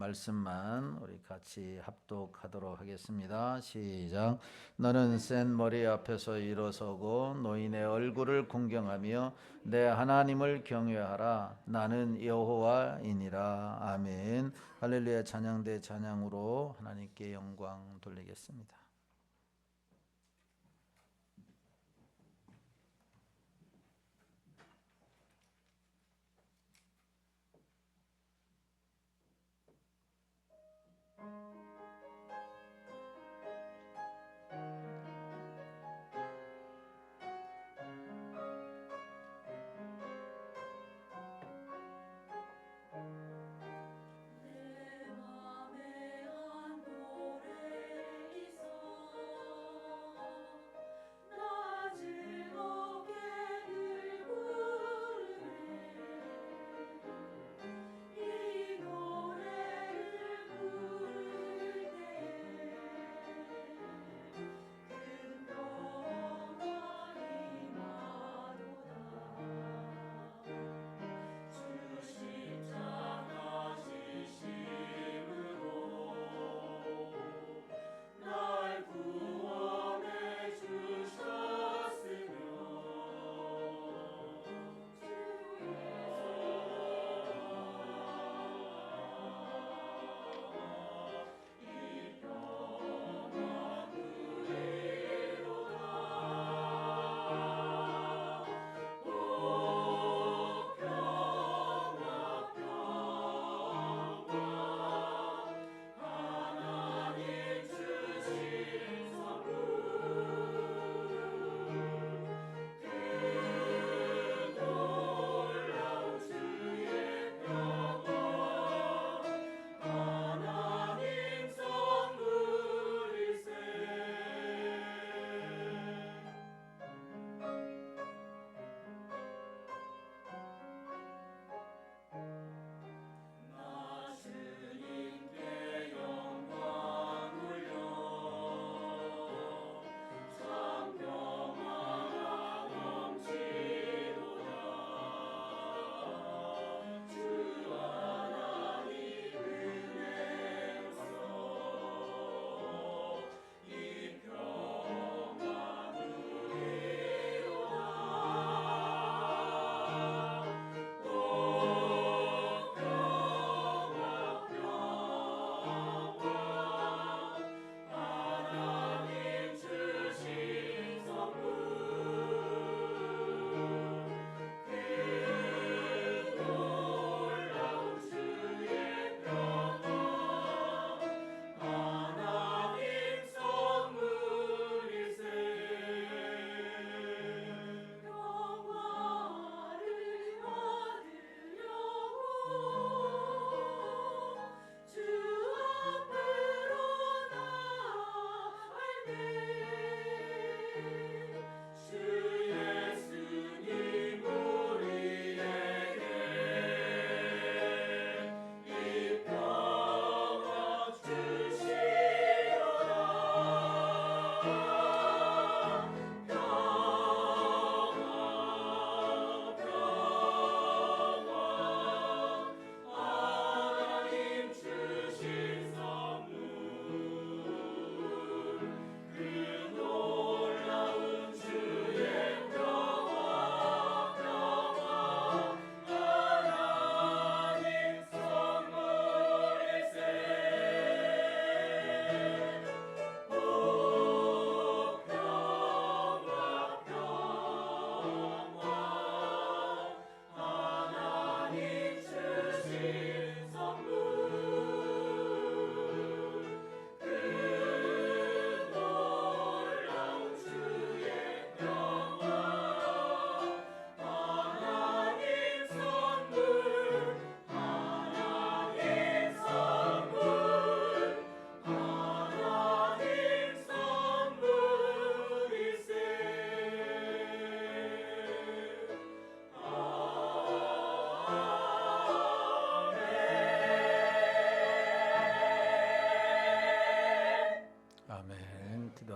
말씀만 우리 같이 합독하도록 하겠습니다. 시작. 너는 센 머리 앞에서 일어서고 노인의 얼굴을 공경하며 내 하나님을 경외하라. 나는 여호와이니라. 아멘. 할렐루야. 찬양대 찬양으로 하나님께 영광 돌리겠습니다.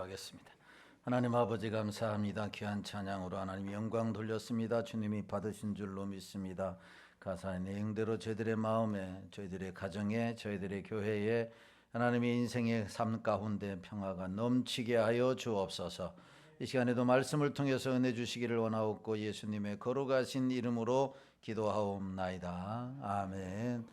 기도하겠습니다. 하나님 아버지 감사합니다. 귀한 찬양으로 하나님 영광 돌렸습니다. 주님이 받으신 줄로 믿습니다. 가사의 내용대로 저희들의 마음에, 저희들의 가정에, 저희들의 교회에 하나님의 인생의 삶 가운데 평화가 넘치게 하여 주옵소서. 이 시간에도 말씀을 통해서 은혜 주시기를 원하옵고 예수님의 거룩하신 이름으로 기도하옵나이다. 아멘.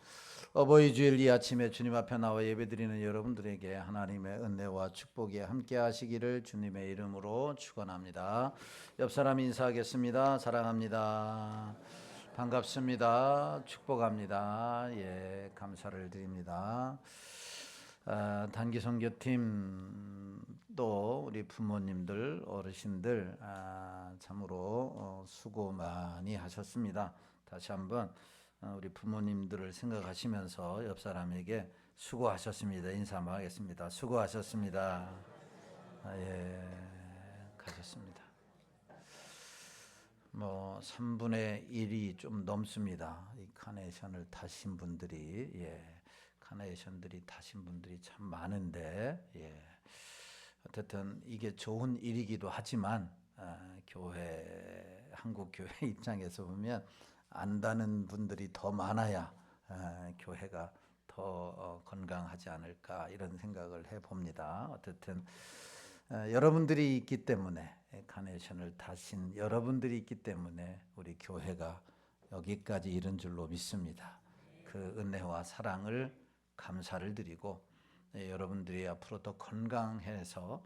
어버이 주일 이 아침에 주님 앞에 나와 예배드리는 여러분들에게 하나님의 은혜와 축복이 함께 하시기를 주님의 이름으로 축원합니다. 옆 사람 인사하겠습니다. 사랑합니다. 반갑습니다. 축복합니다. 예, 감사를 드립니다. 단기 선교팀 또 우리 부모님들, 어르신들 참으로 수고 많이 하셨습니다. 다시 한번 우리 부모님들을 생각하시면서 옆 사람에게 수고하셨습니다. 인사 한번 하겠습니다. 수고하셨습니다. 예, 가셨습니다. 3분의 1이 좀 넘습니다. 이 카네이션을 타신 분들이, 카네이션들이 타신 분들이 참 많은데, 어쨌든 이게 좋은 일이기도 하지만 교회, 한국 교회 입장에서 보면 안다는 분들이 더 많아야 교회가 더 건강하지 않을까 이런 생각을 해봅니다. 어쨌든 여러분들이 있기 때문에, 카네이션을 타신 여러분들이 있기 때문에 우리 교회가 여기까지 이른 줄로 믿습니다. 그 은혜와 사랑을 감사를 드리고 여러분들이 앞으로 더 건강해서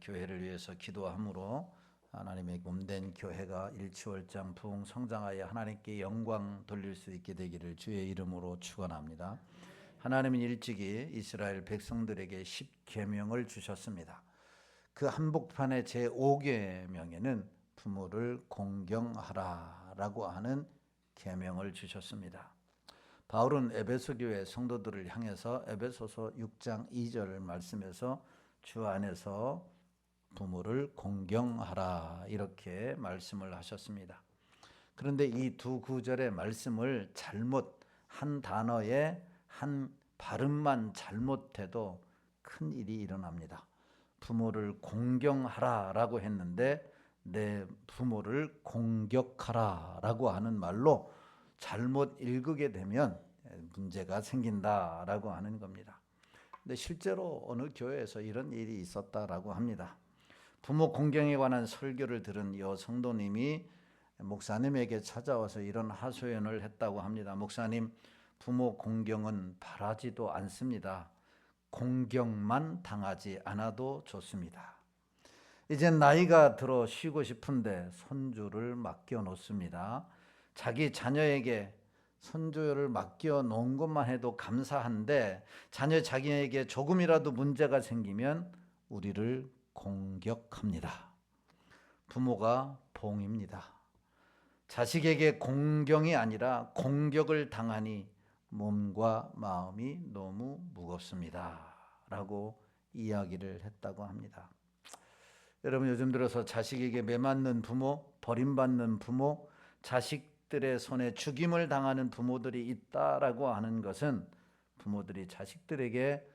교회를 위해서 기도함으로 하나님의 몸된 교회가 일치월장 부흥 성장하여 하나님께 영광 돌릴 수 있게 되기를 주의 이름으로 축원합니다. 하나님은 일찍이 이스라엘 백성들에게 10계명을 주셨습니다. 그 한복판의 제5계명에는 부모를 공경하라라고 하는 계명을 주셨습니다. 바울은 에베소 교회 성도들을 향해서 에베소서 6장 2절 말씀에서 주 안에서 부모를 공경하라 이렇게 말씀을 하셨습니다. 그런데 이 두 구절의 말씀을 잘못, 한 단어의 한 발음만 잘못해도 큰 일이 일어납니다. 부모를 공경하라라고 했는데 내 부모를 공격하라라고 하는 말로 잘못 읽게 되면 문제가 생긴다라고 하는 겁니다. 근데 실제로 어느 교회에서 이런 일이 있었다라고 합니다. 부모 공경에 관한 설교를 들은 여 성도님이 목사님에게 찾아와서 이런 하소연을 했다고 합니다. 목사님, 부모 공경은 바라지도 않습니다. 공경만 당하지 않아도 좋습니다. 이제 나이가 들어 쉬고 싶은데 손주를 맡겨 놓습니다. 자기 자녀에게 손주를 맡겨 놓은 것만 해도 감사한데 자녀에게 조금이라도 문제가 생기면 우리를 공격합니다. 부모가 봉입니다. 자식에게 공경이 아니라 공격을 당하니 몸과 마음이 너무 무겁습니다. 라고 이야기를 했다고 합니다. 여러분, 요즘 들어서 자식에게 매맞는 부모, 버림받는 부모, 자식들의 손에 죽임을 당하는 부모들이 있다라고 하는 것은 부모들이 자식들에게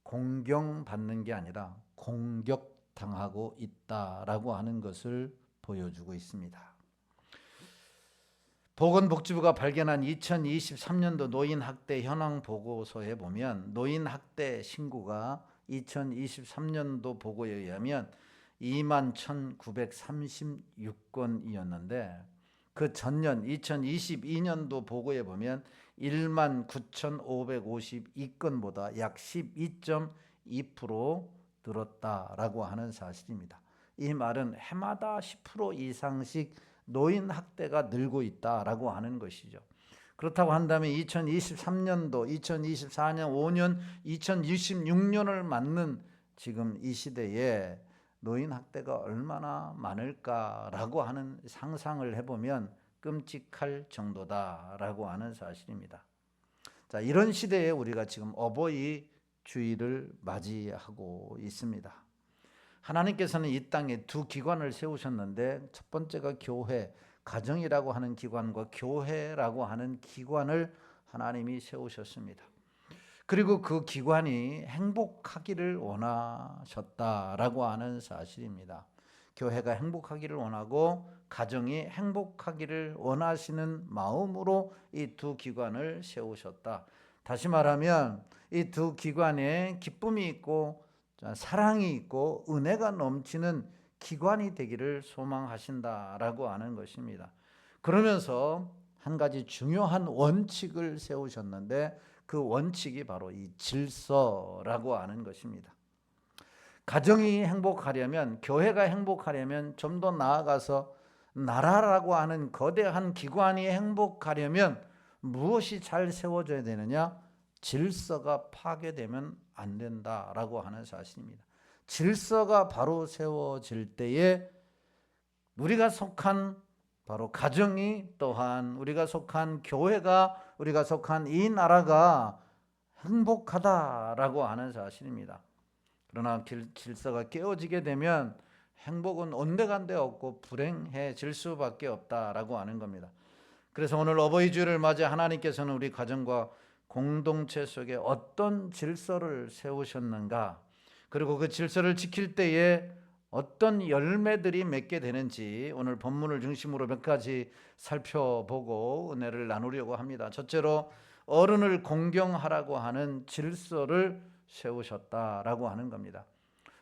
공경받는 게 아니라 공격당하고 있다라고 하는 것을 보여주고 있습니다. 보건복지부가 발견한 2023년도 노인학대 현황 보고서에 보면 노인학대 신고가 2023년도 보고에 의하면 21,936건이었는데 그 전년 2022년도 보고에 보면 19,552건보다 약 12.2% 늘었다라고 하는 사실입니다. 이 말은 해마다 10% 이상씩 노인 학대가 늘고 있다라고 하는 것이죠. 그렇다고 한다면 2023년도, 2024년, 5년, 2026년을 맞는 지금 이 시대에 노인 학대가 얼마나 많을까라고 하는 상상을 해보면 끔찍할 정도다라고 하는 사실입니다. 자, 이런 시대에 우리가 지금 어버이 주일을 맞이하고 있습니다. 하나님께서는 이 땅에 두 기관을 세우셨는데 첫 번째가 교회, 가정이라고 하는 기관과 교회라고 하는 기관을 하나님이 세우셨습니다. 그리고 그 기관이 행복하기를 원하셨다라고 하는 사실입니다. 교회가 행복하기를 원하고 가정이 행복하기를 원하시는 마음으로 이 두 기관을 세우셨다. 다시 말하면 이 두 기관에 기쁨이 있고 사랑이 있고 은혜가 넘치는 기관이 되기를 소망하신다라고 하는 것입니다. 그러면서 한 가지 중요한 원칙을 세우셨는데 그 원칙이 바로 이 질서라고 하는 것입니다. 가정이 행복하려면, 교회가 행복하려면, 좀 더 나아가서 나라라고 하는 거대한 기관이 행복하려면 무엇이 잘 세워져야 되느냐? 질서가 파괴되면 안 된다라고 하는 사실입니다. 질서가 바로 세워질 때에 우리가 속한 바로 가정이, 또한 우리가 속한 교회가, 우리가 속한 이 나라가 행복하다라고 하는 사실입니다. 그러나 질서가 깨어지게 되면 행복은 온데간데 없고 불행해질 수밖에 없다라고 하는 겁니다. 그래서 오늘 어버이 주일을 맞아 하나님께서는 우리 가정과 공동체 속에 어떤 질서를 세우셨는가, 그리고 그 질서를 지킬 때에 어떤 열매들이 맺게 되는지 오늘 본문을 중심으로 몇 가지 살펴보고 은혜를 나누려고 합니다. 첫째로 어른을 공경하라고 하는 질서를 세우셨다라고 하는 겁니다.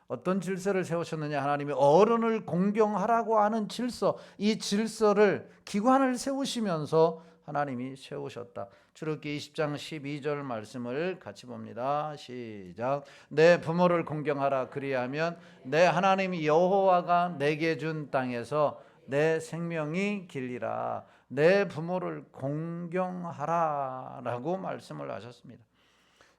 어떤 질서를 세우셨느냐? 하나님이 어른을 공경하라고 하는 질서, 이 질서를, 기관을 세우시면서 하나님이 세우셨다. 출애굽기 20장 12절 말씀을 같이 봅니다. 시작. 내 부모를 공경하라. 그리하면 내 하나님 여호와가 내게 준 땅에서 내 생명이 길리라. 내 부모를 공경하라 라고 말씀을 하셨습니다.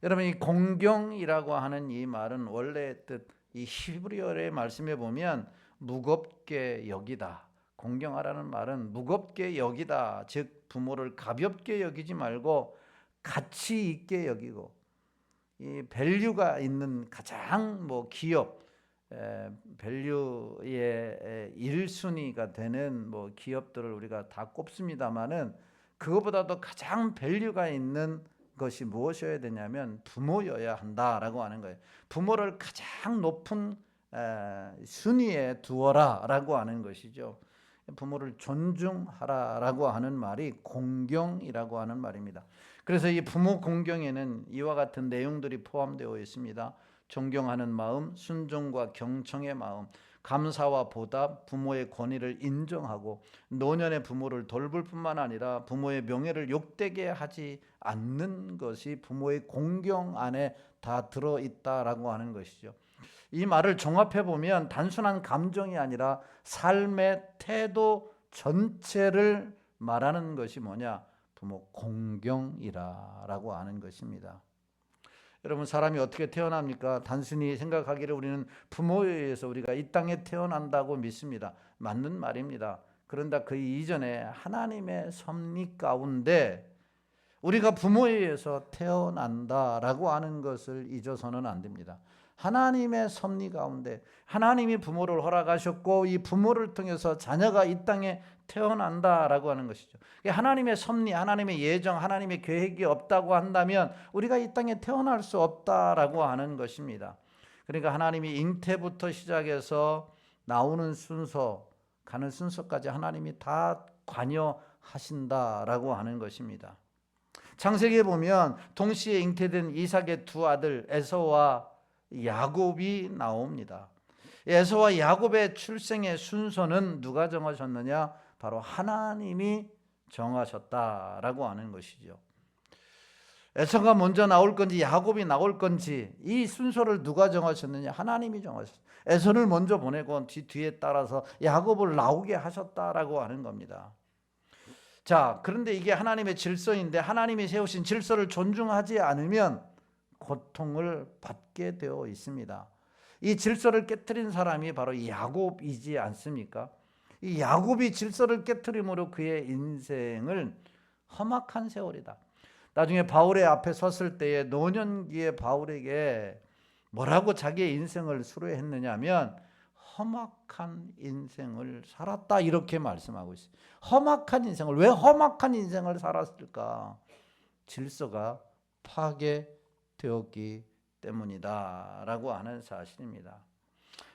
여러분, 이 공경이라고 하는 이 말은 원래의 뜻, 이 히브리어의 말씀에 보면 무겁게 여기다, 공경하라는 말은 무겁게 여기다, 즉 부모를 가볍게 여기지 말고 가치 있게 여기고, 이 밸류가 있는 가장 기업, 밸류의 1순위가 되는 기업들을 우리가 다 꼽습니다만은 그것보다도 가장 밸류가 있는 것이 무엇이어야 되냐면 부모여야 한다라고 하는 거예요. 부모를 가장 높은 순위에 두어라라고 하는 것이죠. 부모를 존중하라라고 하는 말이 공경이라고 하는 말입니다. 그래서 이 부모 공경에는 이와 같은 내용들이 포함되어 있습니다. 존경하는 마음, 순종과 경청의 마음, 감사와 보답, 부모의 권위를 인정하고 노년의 부모를 돌볼 뿐만 아니라 부모의 명예를 욕되게 하지 않는 것이 부모의 공경 안에 다 들어있다라고 하는 것이죠. 이 말을 종합해 보면 단순한 감정이 아니라 삶의 태도 전체를 말하는 것이 뭐냐? 부모 공경이라고 하는 것입니다. 여러분, 사람이 어떻게 태어납니까? 단순히 생각하기를 우리는 부모에 의해서 우리가 이 땅에 태어난다고 믿습니다. 맞는 말입니다. 그런데 그 이전에 하나님의 섭리 가운데 우리가 부모에 의해서 태어난다라고 하는 것을 잊어서는 안 됩니다. 하나님의 섭리 가운데 하나님이 부모를 허락하셨고 이 부모를 통해서 자녀가 이 땅에 태어난다라고 하는 것이죠. 하나님의 섭리, 하나님의 예정, 하나님의 계획이 없다고 한다면 우리가 이 땅에 태어날 수 없다라고 하는 것입니다. 그러니까 하나님이 잉태부터 시작해서 나오는 순서, 가는 순서까지 하나님이 다 관여하신다라고 하는 것입니다. 창세기에 보면 동시에 잉태된 이삭의 두 아들 에서와 야곱이 나옵니다. 에서와 야곱의 출생의 순서는 누가 정하셨느냐? 바로 하나님이 정하셨다라고 하는 것이죠. 에서가 먼저 나올 건지 야곱이 나올 건지 이 순서를 누가 정하셨느냐? 하나님이 정하셨어요. 에서를 먼저 보내고 뒤에 따라서 야곱을 나오게 하셨다라고 하는 겁니다. 자, 그런데 이게 하나님의 질서인데 하나님이 세우신 질서를 존중하지 않으면 고통을 받게 되어 있습니다. 이 질서를 깨트린 사람이 바로 야곱이지 않습니까? 이 야곱이 질서를 깨트림으로 그의 인생을 험악한 세월이다. 나중에 바울의 앞에 섰을 때에 노년기의 바울에게 뭐라고 자기의 인생을 수료했느냐 하면 험악한 인생을 살았다 이렇게 말씀하고 있어요. 험악한 인생을, 왜 험악한 인생을 살았을까? 질서가 파괴되었기 때문이다 라고 하는 사실입니다.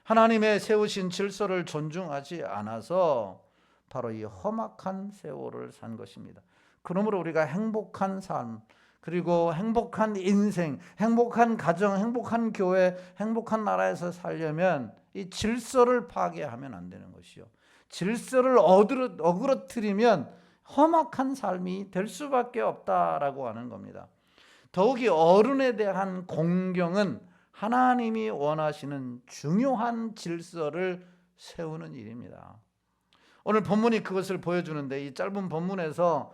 하나님의 세우신 질서를 존중하지 않아서 바로 이 험악한 세월을 산 것입니다. 그러므로 우리가 행복한 삶, 그리고 행복한 인생, 행복한 가정, 행복한 교회, 행복한 나라에서 살려면 이 질서를 파괴하면 안 되는 것이요. 질서를 어그러뜨리면 험악한 삶이 될 수밖에 없다라고 하는 겁니다. 더욱이 어른에 대한 공경은 하나님이 원하시는 중요한 질서를 세우는 일입니다. 오늘 본문이 그것을 보여주는데, 이 짧은 본문에서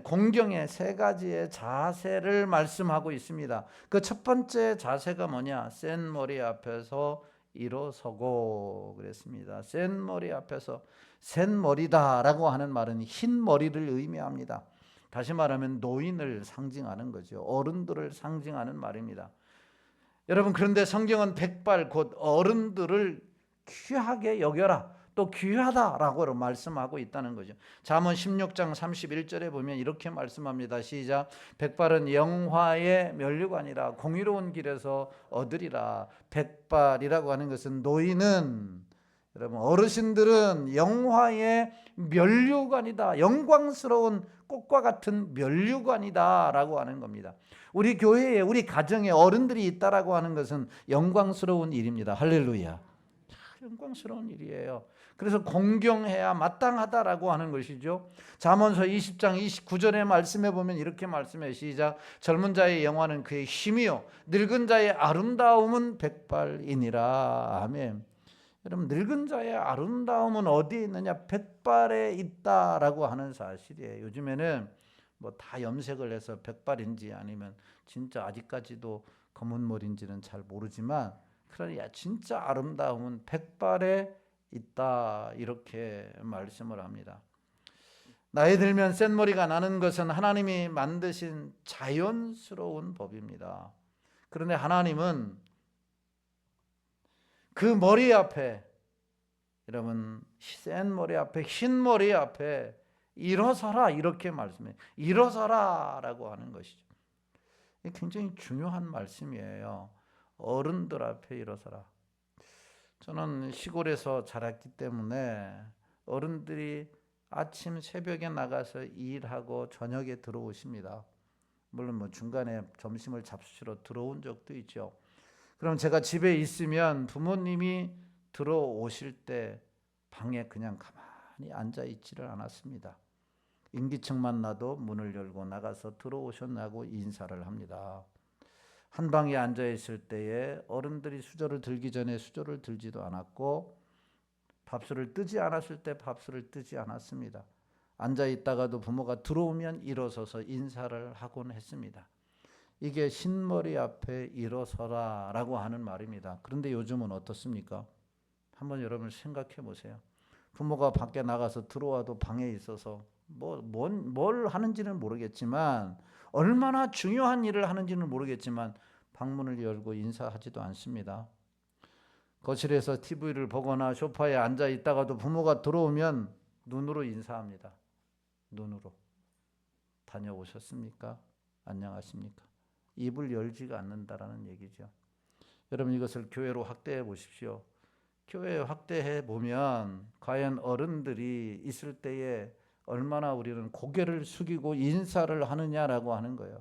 공경의 세 가지의 자세를 말씀하고 있습니다. 그 첫 번째 자세가 뭐냐? 센 머리 앞에서 일어서고 그랬습니다. 센 머리 앞에서, 센 머리다라고 하는 말은 흰 머리를 의미합니다. 다시 말하면 노인을 상징하는 거죠. 어른들을 상징하는 말입니다. 여러분, 그런데 성경은 백발 곧 어른들을 귀하게 여겨라, 또 귀하다라고 말씀하고 있다는 거죠. 잠언 16장 31절에 보면 이렇게 말씀합니다. 시작. 백발은 영화의 면류관이라 공의로운 길에서 얻으리라. 백발이라고 하는 것은, 노인은, 여러분, 어르신들은 영화의 면류관이다, 영광스러운 꽃과 같은 면류관이다 라고 하는 겁니다. 우리 교회에, 우리 가정에 어른들이 있다라고 하는 것은 영광스러운 일입니다. 할렐루야. 영광스러운 일이에요. 그래서 공경해야 마땅하다라고 하는 것이죠. 잠언서 20장 29절의 말씀에 보면 이렇게 말씀해. 시작. 젊은 자의 영화는 그의 힘이요 늙은 자의 아름다움은 백발이니라. 아멘. 여러분, 늙은 자의 아름다움은 어디에 있느냐? 백발에 있다라고 하는 사실이에요. 요즘에는 뭐 다 염색을 해서 백발인지 아니면 진짜 아직까지도 검은 머리인지는 잘 모르지만, 그러나 진짜 아름다움은 백발에 있다, 이렇게 말씀을 합니다. 나이 들면 센 머리가 나는 것은 하나님이 만드신 자연스러운 법입니다. 그런데 하나님은 그 머리 앞에, 여러분, 센 머리 앞에, 흰 머리 앞에 일어서라, 이렇게 말씀해요. 일어서라 라고 하는 것이죠. 굉장히 중요한 말씀이에요. 어른들 앞에 일어서라. 저는 시골에서 자랐기 때문에 어른들이 아침 새벽에 나가서 일하고 저녁에 들어오십니다. 물론 뭐 중간에 점심을 잡수시러 들어온 적도 있죠. 그럼 제가 집에 있으면 부모님이 들어오실 때 방에 그냥 가만히 앉아 있지를 않았습니다. 인기척만 나도 문을 열고 나가서 들어오셨냐고 인사를 합니다. 한 방에 앉아 있을 때에 어른들이 수저를 들기 전에 수저를 들지도 않았고, 밥술을 뜨지 않았을 때 밥술을 뜨지 않았습니다. 앉아 있다가도 부모가 들어오면 일어서서 인사를 하곤 했습니다. 이게 흰머리 앞에 일어서라 라고 하는 말입니다. 그런데 요즘은 어떻습니까? 한번 여러분 생각해 보세요. 부모가 밖에 나가서 들어와도 방에 있어서 뭘 하는지는 모르겠지만, 얼마나 중요한 일을 하는지는 모르겠지만 방문을 열고 인사하지도 않습니다. 거실에서 TV를 보거나 소파에 앉아 있다가도 부모가 들어오면 눈으로 인사합니다. 눈으로. 다녀오셨습니까? 안녕하십니까? 입을 열지가 않는다라는 얘기죠. 여러분, 이것을 교회로 확대해 보십시오. 교회에 확대해 보면 과연 어른들이 있을 때에 얼마나 우리는 고개를 숙이고 인사를 하느냐라고 하는 거예요.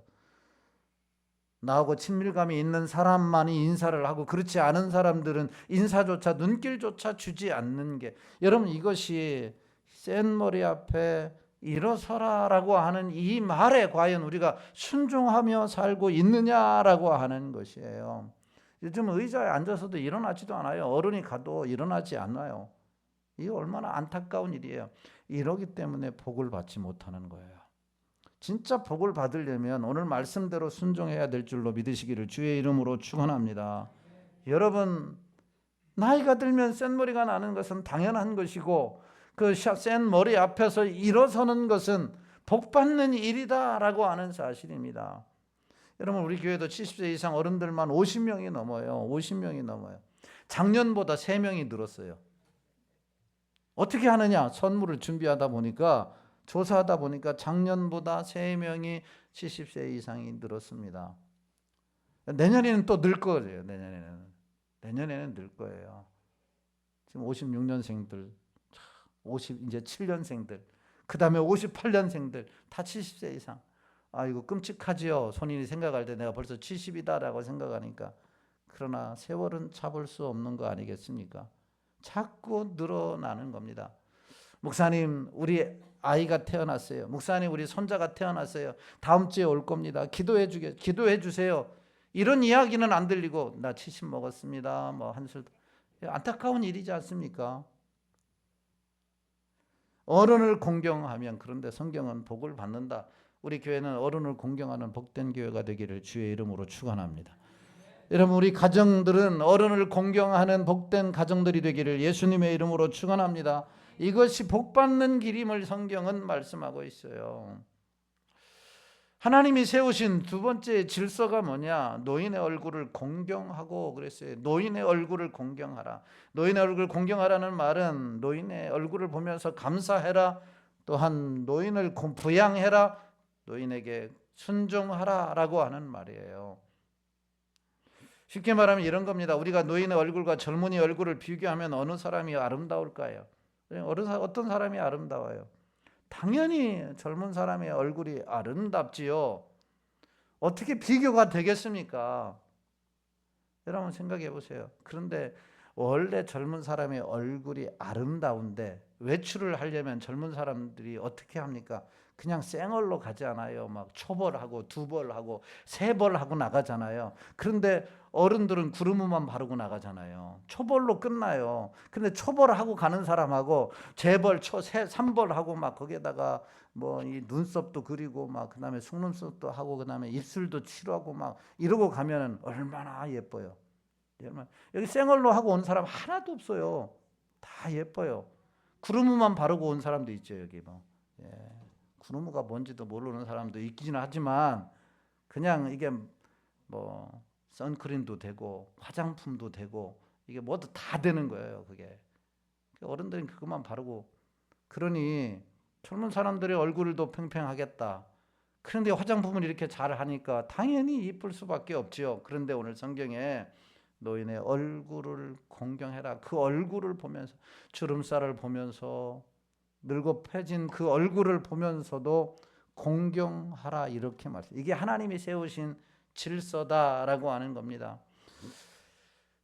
나하고 친밀감이 있는 사람만이 인사를 하고, 그렇지 않은 사람들은 인사조차, 눈길조차 주지 않는 게, 여러분, 이것이 센 머리 앞에 일어서라라고 하는 이 말에 과연 우리가 순종하며 살고 있느냐라고 하는 것이에요. 요즘 의자에 앉아서도 일어나지도 않아요. 어른이 가도 일어나지 않아요. 이게 얼마나 안타까운 일이에요. 이러기 때문에 복을 받지 못하는 거예요. 진짜 복을 받으려면 오늘 말씀대로 순종해야 될 줄로 믿으시기를 주의 이름으로 축원합니다. 여러분, 나이가 들면 센 머리가 나는 것은 당연한 것이고, 그 센 머리 앞에서 일어서는 것은 복 받는 일이다라고 하는 사실입니다. 여러분, 우리 교회도 70세 이상 어른들만 50명이 넘어요. 50명이 넘어요. 작년보다 3명이 늘었어요. 어떻게 하느냐? 선물을 준비하다 보니까, 조사하다 보니까 작년보다 3명이 70세 이상이 늘었습니다. 내년에는 또 늘 거예요. 내년에는 늘 거예요. 지금 56년생들, 50 이제 7년생들, 그 다음에 58년생들 다 70세 이상. 아, 이거 끔찍하지요. 손인이 생각할 때 내가 벌써 70이다라고 생각하니까. 그러나 세월은 잡을 수 없는 거 아니겠습니까? 자꾸 늘어나는 겁니다. 목사님, 우리 아이가 태어났어요. 목사님, 우리 손자가 태어났어요. 다음 주에 올 겁니다. 기도해 주세요. 이런 이야기는 안 들리고 나 70 먹었습니다. 뭐 한술. 안타까운 일이지 않습니까? 어른을 공경하면, 그런데 성경은 복을 받는다. 우리 교회는 어른을 공경하는 복된 교회가 되기를 주의 이름으로 축원합니다. 여러분, 우리 가정들은 어른을 공경하는 복된 가정들이 되기를 예수님의 이름으로 축원합니다. 이것이 복받는 길임을 성경은 말씀하고 있어요. 하나님이 세우신 두 번째 질서가 뭐냐? 노인의 얼굴을 공경하고 그랬어요. 노인의 얼굴을 공경하라. 노인의 얼굴을 공경하라는 말은 노인의 얼굴을 보면서 감사해라, 또한 노인을 부양해라, 노인에게 순종하라 라고 하는 말이에요. 쉽게 말하면 이런 겁니다. 우리가 노인의 얼굴과 젊은이 얼굴을 비교하면 어느 사람이 아름다울까요? 어떤 사람이 아름다워요? 당연히 젊은 사람의 얼굴이 아름답지요. 어떻게 비교가 되겠습니까? 여러분 생각해 보세요. 그런데 원래 젊은 사람의 얼굴이 아름다운데 외출을 하려면 젊은 사람들이 어떻게 합니까? 그냥 생얼로 가지 않아요. 막 초벌하고 두벌하고 세벌하고 나가잖아요. 그런데 어른들은 구르무만 바르고 나가잖아요. 초벌로 끝나요. 근데 초벌하고 가는 사람하고 재벌, 삼벌하고 막 거기에다가 뭐 이 눈썹도 그리고 막 그다음에 속눈썹도 하고 그다음에 입술도 칠하고 막 이러고 가면은 얼마나 예뻐요. 여기 생얼로 하고 온 사람 하나도 없어요. 다 예뻐요. 구르무만 바르고 온 사람도 있죠. 여기 뭐. 예. 구르무가 뭔지도 모르는 사람도 있기는 하지만 그냥 이게 뭐 선크림도 되고 화장품도 되고 이게 모두 다 되는 거예요. 그게 어른들은 그것만 바르고, 그러니 젊은 사람들의 얼굴도 팽팽하겠다. 그런데 화장품을 이렇게 잘 하니까 당연히 이쁠 수밖에 없지요. 그런데 오늘 성경에 노인의 얼굴을 공경해라. 그 얼굴을 보면서, 주름살을 보면서, 늙어 패진 그 얼굴을 보면서도 공경하라, 이렇게 말씀. 이게 하나님이 세우신 질서다라고 하는 겁니다.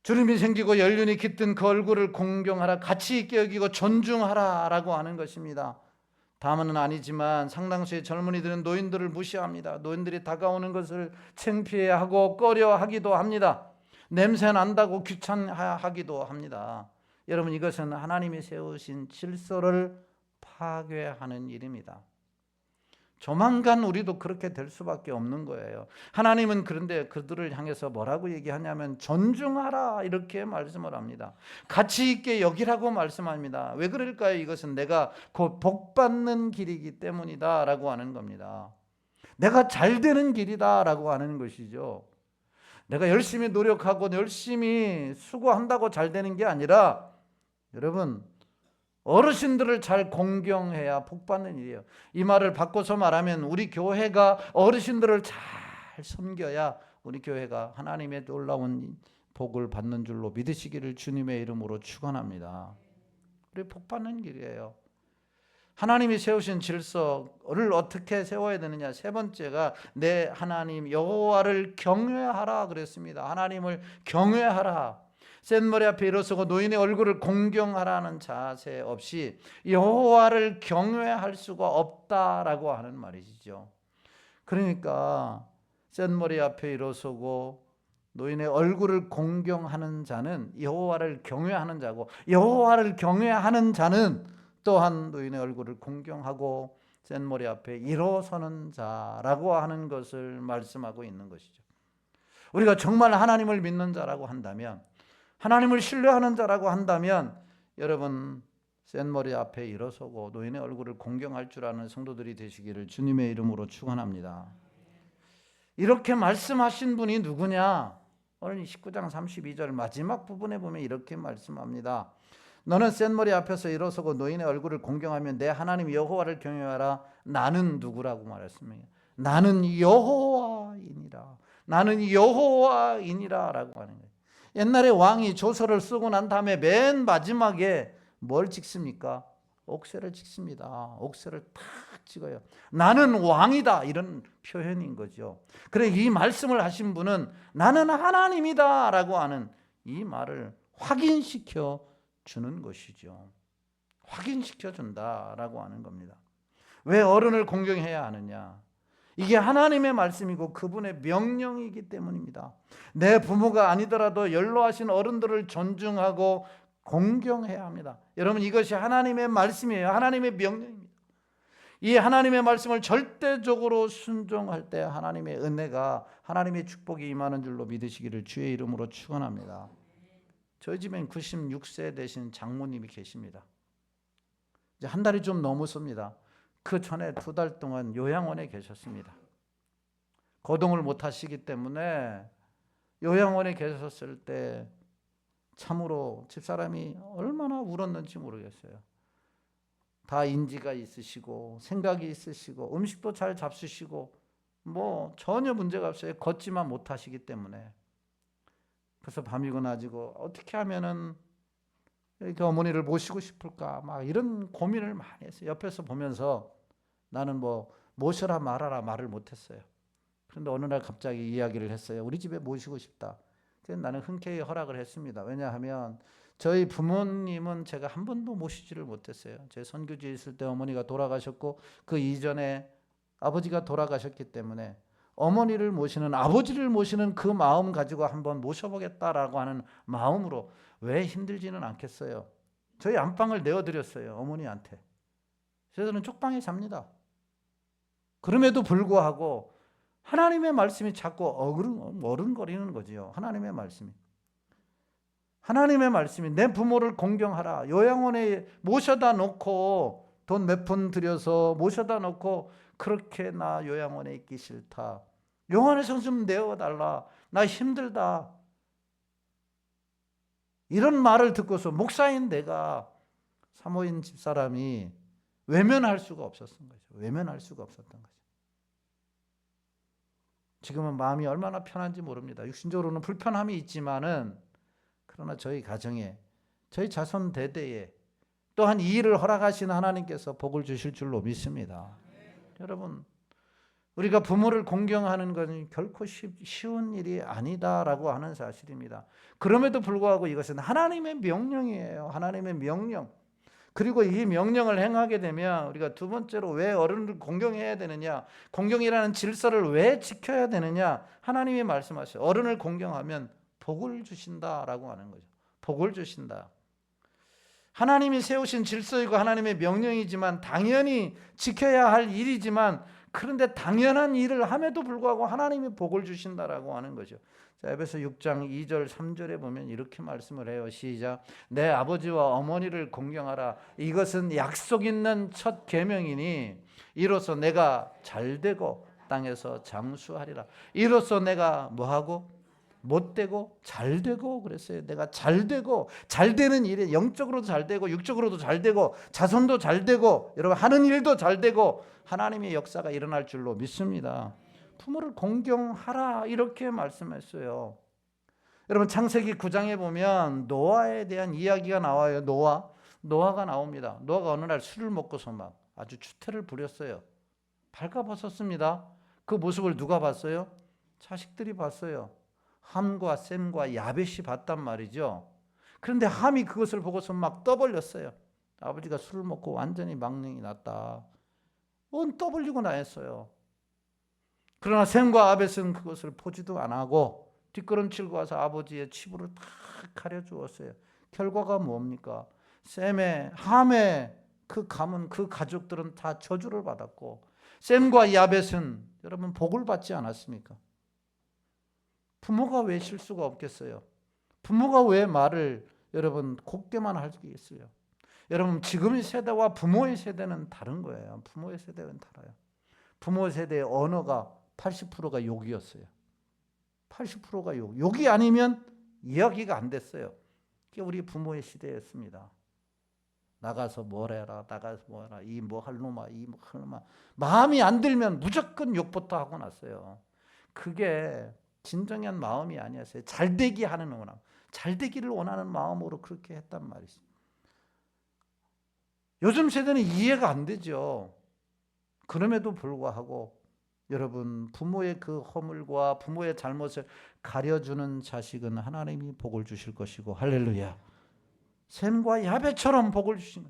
주름이 생기고 연륜이 깃든 그 얼굴을 공경하라, 가치 있게 여기고 존중하라라고 하는 것입니다. 다만은 아니지만 상당수의 젊은이들은 노인들을 무시합니다. 노인들이 다가오는 것을 창피해하고 꺼려하기도 합니다. 냄새 난다고 귀찮아하기도 합니다. 여러분, 이것은 하나님이 세우신 질서를 파괴하는 일입니다. 조만간 우리도 그렇게 될 수밖에 없는 거예요. 하나님은 그런데 그들을 향해서 뭐라고 얘기하냐면 존중하라, 이렇게 말씀을 합니다. 가치 있게 여기라고 말씀합니다. 왜 그럴까요? 이것은 내가 곧 복받는 길이기 때문이다 라고 하는 겁니다. 내가 잘 되는 길이다 라고 하는 것이죠. 내가 열심히 노력하고 열심히 수고한다고 잘 되는 게 아니라, 여러분, 어르신들을 잘 공경해야 복받는 일이에요. 이 말을 바꿔서 말하면 우리 교회가 어르신들을 잘 섬겨야 우리 교회가 하나님의 놀라운 복을 받는 줄로 믿으시기를 주님의 이름으로 축원합니다. 우리 복받는 길이에요. 하나님이 세우신 질서를 어떻게 세워야 되느냐? 세 번째가 내 하나님 여호와를 경외하라 그랬습니다. 하나님을 경외하라. 센 머리 앞에 일어서고 노인의 얼굴을 공경하라는 자세 없이 여호와를 경외할 수가 없다라고 하는 말이죠. 그러니까 센 머리 앞에 일어서고 노인의 얼굴을 공경하는 자는 여호와를 경외하는 자고, 여호와를 경외하는 자는 또한 노인의 얼굴을 공경하고 센 머리 앞에 일어서는 자라고 하는 것을 말씀하고 있는 것이죠. 우리가 정말 하나님을 믿는 자라고 한다면, 하나님을 신뢰하는 자라고 한다면, 여러분 센 머리 앞에 일어서고 노인의 얼굴을 공경할 줄 아는 성도들이 되시기를 주님의 이름으로 축원합니다. 이렇게 말씀하신 분이 누구냐? 오늘 19장 32절 마지막 부분에 보면 이렇게 말씀합니다. 너는 센 머리 앞에서 일어서고 노인의 얼굴을 공경하면 내 하나님 여호와를 경외하라. 나는 누구라고 말했습니까? 나는 여호와이니라. 나는 여호와이니라 라고 하는 거예요. 옛날에 왕이 조서를 쓰고 난 다음에 맨 마지막에 뭘 찍습니까? 옥새를 찍습니다. 옥새를 탁 찍어요. 나는 왕이다, 이런 표현인 거죠. 그래, 이 말씀을 하신 분은 나는 하나님이다 라고 하는 이 말을 확인시켜 주는 것이죠. 확인시켜 준다라고 하는 겁니다. 왜 어른을 공경해야 하느냐? 이게 하나님의 말씀이고 그분의 명령이기 때문입니다. 내 부모가 아니더라도 연로하신 어른들을 존중하고 공경해야 합니다. 여러분, 이것이 하나님의 말씀이에요. 하나님의 명령입니다. 이 하나님의 말씀을 절대적으로 순종할 때 하나님의 은혜가, 하나님의 축복이 임하는 줄로 믿으시기를 주의 이름으로 축원합니다. 저희 집엔 96세 되신 장모님이 계십니다. 이제 한 달이 좀 넘었습니다. 그 전에 2달 동안 요양원에 계셨습니다. 거동을 못 하시기 때문에 요양원에 계셨을 때 참으로 집사람이 얼마나 울었는지 모르겠어요. 다 인지가 있으시고 생각이 있으시고 음식도 잘 잡수시고 뭐 전혀 문제가 없어요. 걷지만 못하시기 때문에. 그래서 밤이고 낮이고 어떻게 하면은 이렇게 어머니를 모시고 싶을까, 막 이런 고민을 많이 했어요. 옆에서 보면서 나는 뭐 모셔라 말아라 말을 못했어요. 그런데 어느 날 갑자기 이야기를 했어요. 우리 집에 모시고 싶다. 그래서 나는 흔쾌히 허락을 했습니다. 왜냐하면 저희 부모님은 제가 한 번도 모시지를 못했어요. 제 선교지에 있을 때 어머니가 돌아가셨고 그 이전에 아버지가 돌아가셨기 때문에 어머니를 모시는, 아버지를 모시는 그 마음 가지고 한번 모셔보겠다라고 하는 마음으로, 왜 힘들지는 않겠어요. 저희 안방을 내어드렸어요, 어머니한테. 저희들은 쪽방에 잡니다. 그럼에도 불구하고 하나님의 말씀이 자꾸 어른거리는 거지요. 하나님의 말씀이. 하나님의 말씀이 내 부모를 공경하라. 요양원에 모셔다 놓고 돈 몇 푼 들여서 모셔다 놓고 그렇게 나 요양원에 있기 싫다. 요양원에서 좀 내어달라. 나 힘들다. 이런 말을 듣고서 목사인 내가 사모인 집사람이 외면할 수가 없었던 거죠. 외면할 수가 없었던 거죠. 지금은 마음이 얼마나 편한지 모릅니다. 육신적으로는 불편함이 있지만은, 그러나 저희 가정에, 저희 자손 대대에 또한 이 일을 허락하시는 하나님께서 복을 주실 줄로 믿습니다. 여러분, 우리가 부모를 공경하는 것은 결코 쉬운 일이 아니다라고 하는 사실입니다. 그럼에도 불구하고 이것은 하나님의 명령이에요. 하나님의 명령. 그리고 이 명령을 행하게 되면 우리가 두 번째로 왜 어른을 공경해야 되느냐, 공경이라는 질서를 왜 지켜야 되느냐, 하나님이 말씀하셔요. 어른을 공경하면 복을 주신다라고 하는 거죠. 복을 주신다. 하나님이 세우신 질서이고 하나님의 명령이지만, 당연히 지켜야 할 일이지만, 그런데 당연한 일을 함에도 불구하고 하나님이 복을 주신다라고 하는 거죠. 자, 에베소 6장 2절 3절에 보면 이렇게 말씀을 해요. 시작. 내 아버지와 어머니를 공경하라. 이것은 약속 있는 첫 계명이니 이로써 내가 잘되고 땅에서 장수하리라. 이로써 내가 뭐하고? 못되고 잘되고 그랬어요. 내가 잘되고, 잘되는 일에 영적으로도 잘되고 육적으로도 잘되고 자손도 잘되고 여러분 하는 일도 잘되고 하나님의 역사가 일어날 줄로 믿습니다. 부모를 공경하라 이렇게 말씀했어요. 여러분 창세기 9장에 보면 노아에 대한 이야기가 나와요. 노아가 나옵니다. 노아가 어느 날 술을 먹고서 막 아주 추태를 부렸어요. 발가벗었습니다. 그 모습을 누가 봤어요? 자식들이 봤어요. 함과 셈과 야벳이 봤단 말이죠. 그런데 함이 그것을 보고서 막 떠벌렸어요. 아버지가 술을 먹고 완전히 망령이 났다. 떠벌리고 나했어요. 그러나 셈과 야벳은 그것을 보지도 안 하고 뒷걸음치고 와서 아버지의 치부를 탁 가려주었어요. 결과가 뭡니까? 함의 그 가문, 그 가족들은 다 저주를 받았고, 셈과 야벳은 여러분 복을 받지 않았습니까? 부모가 왜 실수가 없겠어요? 부모가 왜 말을 여러분 곱게만 하겠어요? 여러분 지금의 세대와 부모의 세대는 다른 거예요. 부모의 세대는 달라요. 부모 세대의 언어가 80%가 욕이었어요. 80%가 욕이 아니면 이야기가 안 됐어요. 그게 우리 부모의 시대였습니다. 나가서 뭘 해라, 나가서 뭐 해라, 이 뭐 할 놈아, 이 뭐 할 놈아. 마음이 안 들면 무조건 욕부터 하고 났어요. 그게 진정한 마음이 아니었어요. 잘되기 하는 원함, 잘되기를 원하는 마음으로 그렇게 했단 말이죠. 요즘 세대는 이해가 안 되죠. 그럼에도 불구하고 여러분, 부모의 그 허물과 부모의 잘못을 가려주는 자식은 하나님이 복을 주실 것이고, 할렐루야. 셈과 야베처럼 복을 주시는.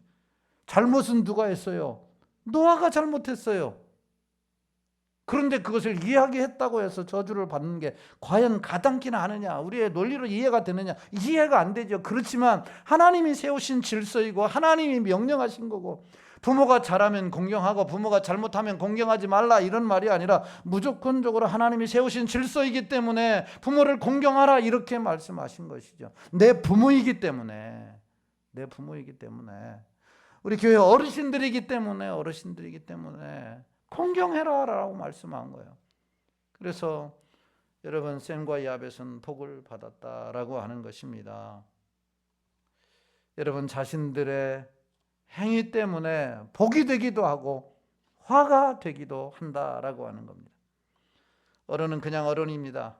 잘못은 누가 했어요? 노아가 잘못했어요. 그런데 그것을 이해하게 해서 저주를 받는 게 과연 가당키나 하느냐, 우리의 논리로 이해가 되느냐? 이해가 안 되죠. 그렇지만 하나님이 세우신 질서이고 하나님이 명령하신 거고, 부모가 잘하면 공경하고 부모가 잘못하면 공경하지 말라, 이런 말이 아니라 무조건적으로 하나님이 세우신 질서이기 때문에 부모를 공경하라, 이렇게 말씀하신 것이죠. 내 부모이기 때문에, 우리 교회 어르신들이기 때문에 공경해라 라고 말씀한 거예요. 그래서 여러분, 셈과 야벳은 복을 받았다라고 하는 것입니다. 여러분, 자신들의 행위 때문에 복이 되기도 하고 화가 되기도 한다라고 하는 겁니다. 어른은 그냥 어른입니다.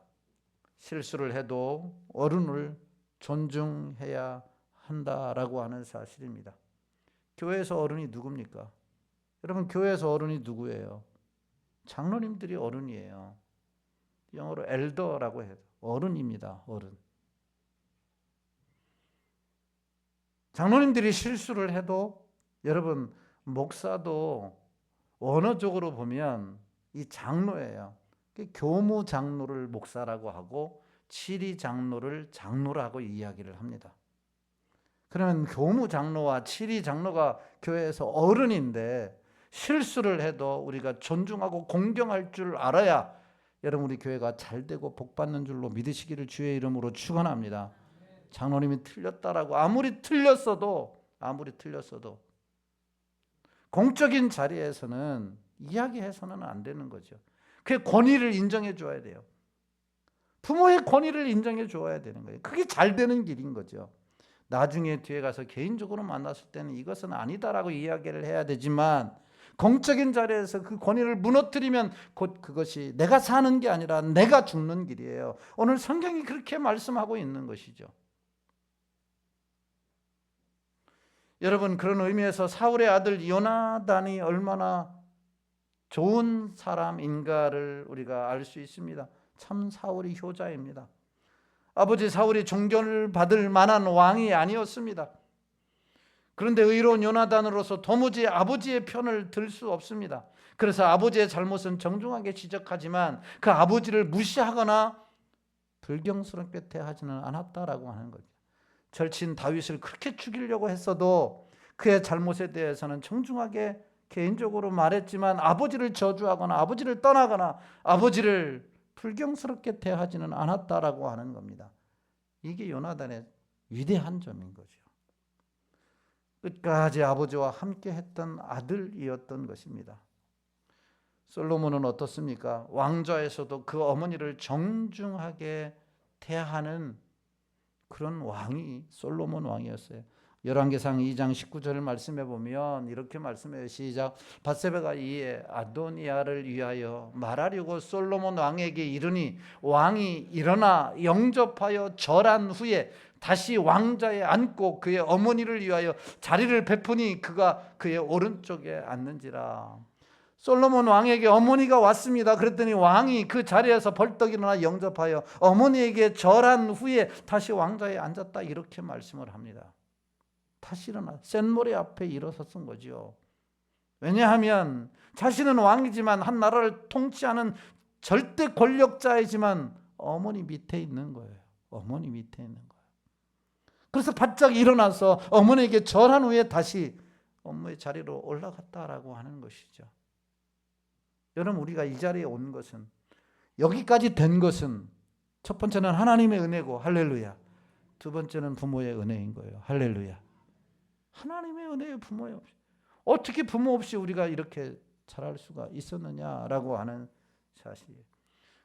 실수를 해도 어른을 존중해야 한다라고 하는 사실입니다. 교회에서 어른이 누굽니까? 여러분, 교회에서 어른이 누구예요? 장로님들이 어른이에요. 영어로 엘더라고 해요. 어른입니다. 어른. 장로님들이 실수를 해도, 여러분, 목사도 원어적으로 보면 이 장로예요. 교무 장로를 목사라고 하고 치리 장로를 장로라고 이야기를 합니다. 그러면 교무 장로와 치리 장로가 교회에서 어른인데, 실수를 해도 우리가 존중하고 공경할 줄 알아야 여러분, 우리 교회가 잘되고 복받는 줄로 믿으시기를 주의 이름으로 축원합니다. 장로님이 틀렸다라고 아무리 틀렸어도 공적인 자리에서는 이야기해서는 안 되는 거죠. 그 권위를 인정해 줘야 돼요. 부모의 권위를 인정해 줘야 되는 거예요. 그게 잘 되는 길인 거죠. 나중에 뒤에 가서 개인적으로 만났을 때는 이것은 아니다라고 이야기를 해야 되지만, 공적인 자리에서 그 권위를 무너뜨리면 곧 그것이 내가 사는 게 아니라 내가 죽는 길이에요. 오늘 성경이 그렇게 말씀하고 있는 것이죠. 여러분, 그런 의미에서 사울의 아들 요나단이 얼마나 좋은 사람인가를 우리가 알 수 있습니다. 참 사울이 효자입니다. 아버지 사울이 존경을 받을 만한 왕이 아니었습니다. 그런데 의로운 요나단으로서 도무지 아버지의 편을 들 수 없습니다. 그래서 아버지의 잘못은 정중하게 지적하지만 그 아버지를 무시하거나 불경스럽게 대하지는 않았다라고 하는 거죠. 절친 다윗을 그렇게 죽이려고 했어도 그의 잘못에 대해서는 정중하게 개인적으로 말했지만, 아버지를 저주하거나 아버지를 떠나거나 아버지를 불경스럽게 대하지는 않았다라고 하는 겁니다. 이게 요나단의 위대한 점인 거죠. 끝까지 아버지와 함께 했던 아들이었던 것입니다. 솔로몬은 어떻습니까? 왕좌에서도 그 어머니를 정중하게 대하는 그런 왕이 솔로몬 왕이었어요. 열왕기상 2장 19절을 말씀해 보면 이렇게 말씀해요. 시작. 밧세바가 이에 아도니아를 위하여 말하려고 솔로몬 왕에게 이르니, 왕이 일어나 영접하여 절한 후에 다시 왕자에 앉고 그의 어머니를 위하여 자리를 베푸니 그가 그의 오른쪽에 앉는지라. 솔로몬 왕에게 어머니가 왔습니다. 그랬더니 왕이 그 자리에서 벌떡 일어나 영접하여 어머니에게 절한 후에 다시 왕자에 앉았다, 이렇게 말씀을 합니다. 다시 일어나 센 모래 앞에 일어섰던 거죠. 왜냐하면 자신은 왕이지만 한 나라를 통치하는 절대 권력자이지만 어머니 밑에 있는 거예요. 어머니 밑에 있는 거예요. 그래서 바짝 일어나서 어머니에게 절한 후에 다시 업무의 자리로 올라갔다라고 하는 것이죠. 여러분, 우리가 이 자리에 온 것은, 여기까지 된 것은 첫 번째는 하나님의 은혜고, 할렐루야. 두 번째는 부모의 은혜인 거예요. 할렐루야. 하나님의 은혜예요. 부모의 없이. 어떻게 부모 없이 우리가 이렇게 자랄 수가 있었느냐라고 하는 사실이에요.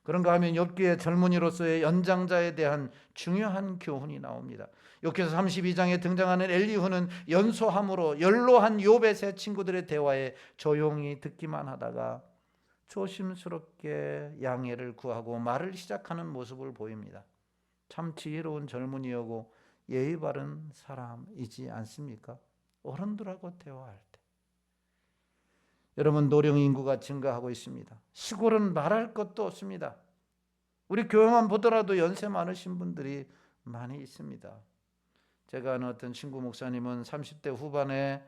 그런가 하면 욥기의 젊은이로서의 연장자에 대한 중요한 교훈이 나옵니다. 욥기서 32장에 등장하는 엘리후는 연소함으로 연로한 욥의 세 친구들의 대화에 조용히 듣기만 하다가 조심스럽게 양해를 구하고 말을 시작하는 모습을 보입니다. 참 지혜로운 젊은이여고 예의 바른 사람이지 않습니까? 어른들하고 대화할 때. 여러분, 노령 인구가 증가하고 있습니다. 시골은 말할 것도 없습니다. 우리 교회만 보더라도 연세 많으신 분들이 많이 있습니다. 제가 아는 어떤 친구 목사님은 30대 후반에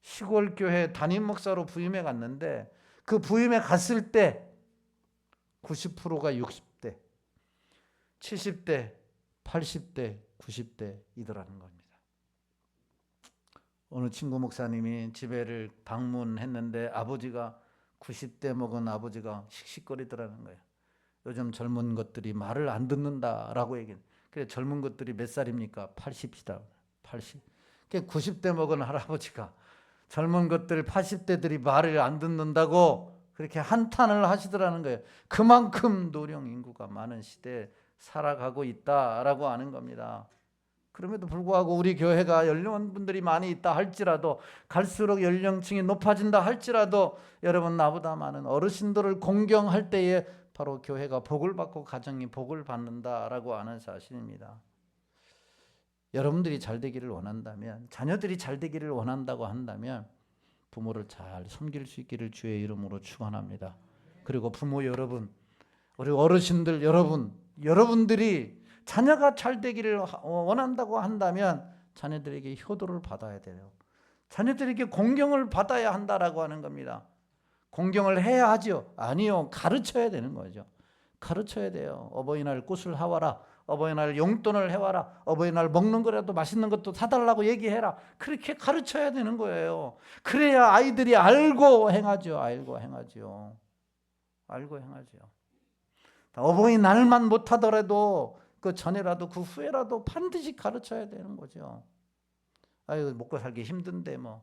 시골 교회 담임 목사로 부임해 갔는데 그 부임해 갔을 때 90%가 60대, 70대, 80대, 90대이더라는 겁니다. 어느 친구 목사님이 집에를 방문했는데 아버지가 90대 먹은 아버지가 씩씩거리더라는 거예요. 요즘 젊은 것들이 말을 안 듣는다라고 얘기해요. 그래, 젊은 것들이 몇 살입니까? 80이다. 80. 90대 먹은 할아버지가 젊은 것들 80대들이 말을 안 듣는다고 그렇게 한탄을 하시더라는 거예요. 그만큼 노령 인구가 많은 시대에 살아가고 있다라고 하는 겁니다. 그럼에도 불구하고 우리 교회가 연령분들이 많이 있다 할지라도, 갈수록 연령층이 높아진다 할지라도, 여러분, 나보다 많은 어르신들을 공경할 때에 바로 교회가 복을 받고 가정이 복을 받는다라고 하는 사실입니다. 여러분들이 잘 되기를 원한다면, 자녀들이 잘 되기를 원한다고 한다면 부모를 잘 섬길 수 있기를 주의 이름으로 축원합니다. 그리고 부모 여러분, 우리 어르신들 여러분, 여러분들이 자녀가 잘 되기를 원한다고 한다면 자녀들에게 효도를 받아야 돼요. 자녀들에게 공경을 받아야 한다라고 하는 겁니다. 공경을 해야 하죠? 아니요, 가르쳐야 되는 거죠. 가르쳐야 돼요. 어버이날 꽃을 사와라, 어버이날 용돈을 해와라, 어버이날 먹는 거라도 맛있는 것도 사달라고 얘기해라. 그렇게 가르쳐야 되는 거예요. 그래야 아이들이 알고 행하죠. 알고 행하죠. 알고 행하죠. 어버이날만 못하더라도 그 전에라도 그 후에라도 반드시 가르쳐야 되는 거죠. 아유, 먹고 살기 힘든데 뭐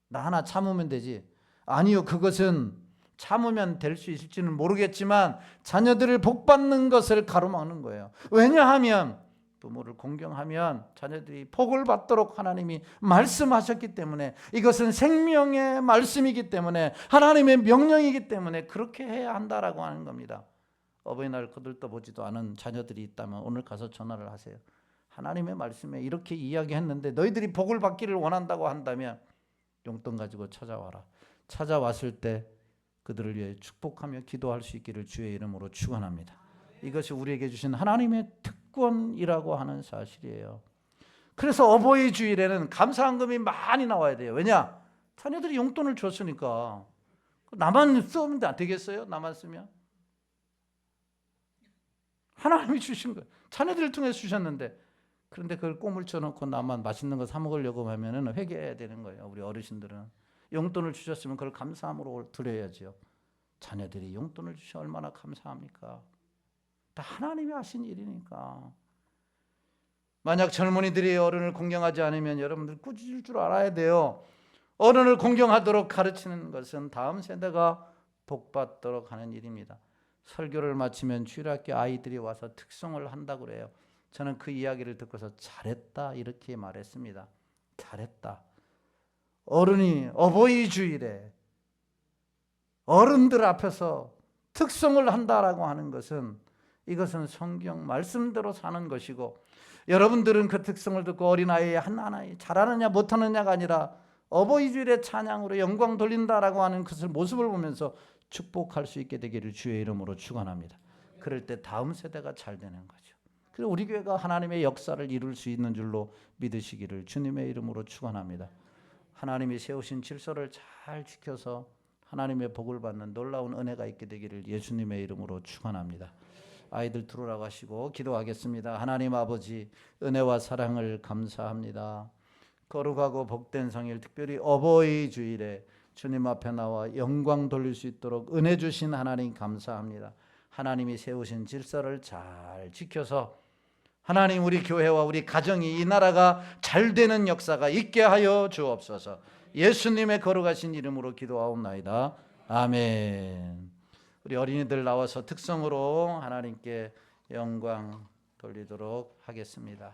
나 하나 참으면 되지. 아니요, 그것은 참으면 될 수 있을지는 모르겠지만 자녀들을 복받는 것을 가로막는 거예요. 왜냐하면 부모를 공경하면 자녀들이 복을 받도록 하나님이 말씀하셨기 때문에, 이것은 생명의 말씀이기 때문에, 하나님의 명령이기 때문에 그렇게 해야 한다라고 하는 겁니다. 어버이날 거들떠보지도 않은 자녀들이 있다면 오늘 가서 전화를 하세요. 하나님의 말씀에 이렇게 이야기했는데 너희들이 복을 받기를 원한다고 한다면 용돈 가지고 찾아와라. 찾아왔을 때 그들을 위해 축복하며 기도할 수 있기를 주의 이름으로 축원합니다. 이것이 우리에게 주신 하나님의 특권이라고 하는 사실이에요. 그래서 어버이 주일에는 감사헌금이 많이 나와야 돼요. 왜냐? 자녀들이 용돈을 줬으니까. 나만 쓰면 안 되겠어요? 나만 쓰면? 하나님이 주신 거예요. 자녀들을 통해서 주셨는데, 그런데 그걸 꼬물 쳐놓고 나만 맛있는 거 사 먹으려고 하면은 회개해야 되는 거예요. 우리 어르신들은 용돈을 주셨으면 그걸 감사함으로 드려야죠. 자녀들이 용돈을 주셔 얼마나 감사합니까? 다 하나님이 하신 일이니까. 만약 젊은이들이 어른을 공경하지 않으면 여러분들 꾸짖을 줄 알아야 돼요. 어른을 공경하도록 가르치는 것은 다음 세대가 복받도록 하는 일입니다. 설교를 마치면 주일학교 아이들이 와서 특송을 한다고 그래요. 저는 그 이야기를 듣고서 잘했다 이렇게 말했습니다. 잘했다. 어른이 어버이 주일에 어른들 앞에서 특송을 한다라고 하는 것은, 이것은 성경 말씀대로 사는 것이고, 여러분들은 그 특성을 듣고 어린아이 하나하나 잘하느냐 못하느냐가 아니라 어버이 주일에 찬양으로 영광 돌린다라고 하는 것을 모습을 보면서 축복할 수 있게 되기를 주의 이름으로 축원합니다. 그럴 때 다음 세대가 잘 되는 거죠. 그리고 우리 교회가 하나님의 역사를 이룰 수 있는 줄로 믿으시기를 주님의 이름으로 축원합니다. 하나님이 세우신 질서를 잘 지켜서 하나님의 복을 받는 놀라운 은혜가 있게 되기를 예수님의 이름으로 축원합니다. 아이들 들어오라고 하시고 기도하겠습니다. 하나님 아버지, 은혜와 사랑을 감사합니다. 거룩하고 복된 성일, 특별히 어버이 주일에 주님 앞에 나와 영광 돌릴 수 있도록 은혜 주신 하나님 감사합니다. 하나님이 세우신 질서를 잘 지켜서 하나님, 우리 교회와 우리 가정이, 이 나라가 잘 되는 역사가 있게 하여 주옵소서. 예수님의 거룩하신 이름으로 기도하옵나이다. 아멘. 우리 어린이들 나와서 특성으로 하나님께 영광 돌리도록 하겠습니다.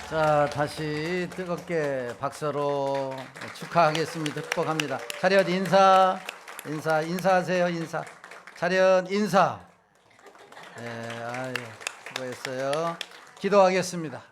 자, 다시 뜨겁게 박수로 축하하겠습니다. 축복합니다. 차렷 인사하세요. 인사. 차렷 인사. 네, 아유, 수고했어요. 기도하겠습니다.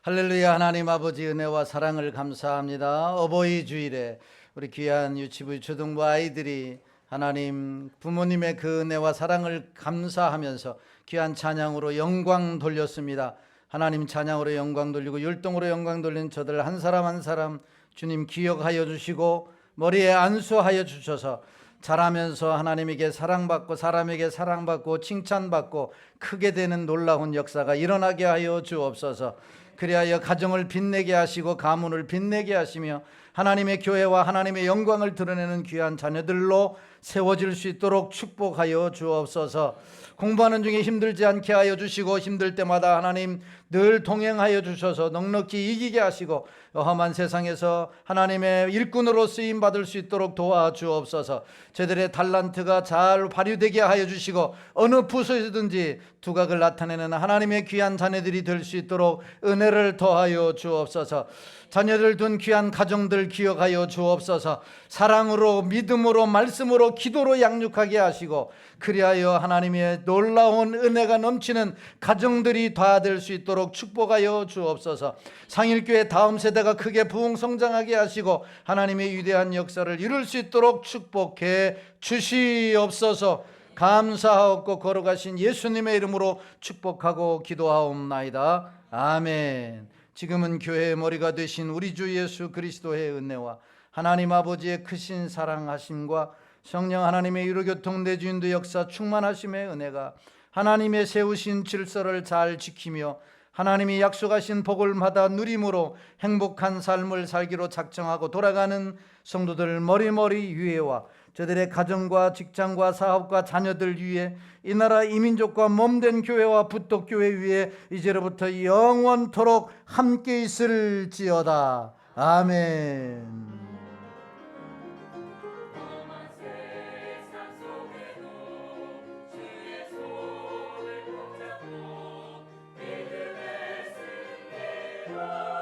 할렐루야. 하나님 아버지 은혜와 사랑을 감사합니다. 어버이 주일에 우리 귀한 유치부 초등부 아이들이 하나님 부모님의 그 은혜와 사랑을 감사하면서 귀한 찬양으로 영광 돌렸습니다. 하나님 찬양으로 영광 돌리고 율동으로 영광 돌린 저들 한 사람 한 사람 주님 기억하여 주시고 머리에 안수하여 주셔서 자라면서 하나님에게 사랑받고 사람에게 사랑받고 칭찬받고 크게 되는 놀라운 역사가 일어나게 하여 주옵소서. 그리하여 가정을 빛내게 하시고 가문을 빛내게 하시며 하나님의 교회와 하나님의 영광을 드러내는 귀한 자녀들로 세워질 수 있도록 축복하여 주옵소서. 공부하는 중에 힘들지 않게 하여 주시고 힘들 때마다 하나님 늘 동행하여 주셔서 넉넉히 이기게 하시고 험한 세상에서 하나님의 일꾼으로 쓰임받을 수 있도록 도와주옵소서. 저들의 달란트가 잘 발휘되게 하여 주시고 어느 부서에서든지 두각을 나타내는 하나님의 귀한 자녀들이 될 수 있도록 은혜를 더하여 주옵소서. 자녀들 둔 귀한 가정들 기억하여 주옵소서. 사랑으로 믿음으로 말씀으로 기도로 양육하게 하시고 그리하여 하나님의 놀라운 은혜가 넘치는 가정들이 다 될 수 있도록 축복하여 주옵소서. 상일교회 다음 세대가 크게 부흥성장하게 하시고 하나님의 위대한 역사를 이룰 수 있도록 축복해 주시옵소서. 감사하옵고 걸어가신 예수님의 이름으로 축복하고 기도하옵나이다. 아멘. 지금은 교회의 머리가 되신 우리 주 예수 그리스도의 은혜와 하나님 아버지의 크신 사랑하심과 성령 하나님의 유로교통 내주인도 역사 충만하심의 은혜가 하나님의 세우신 질서를 잘 지키며 하나님이 약속하신 복을 받아 누림으로 행복한 삶을 살기로 작정하고 돌아가는 성도들 머리머리 위에와 저들의 가정과 직장과 사업과 자녀들 위에 이 나라 이 민족과 몸된 교회와 부떡교회 위에 이제로부터 영원토록 함께 있을지어다. 아멘. Oh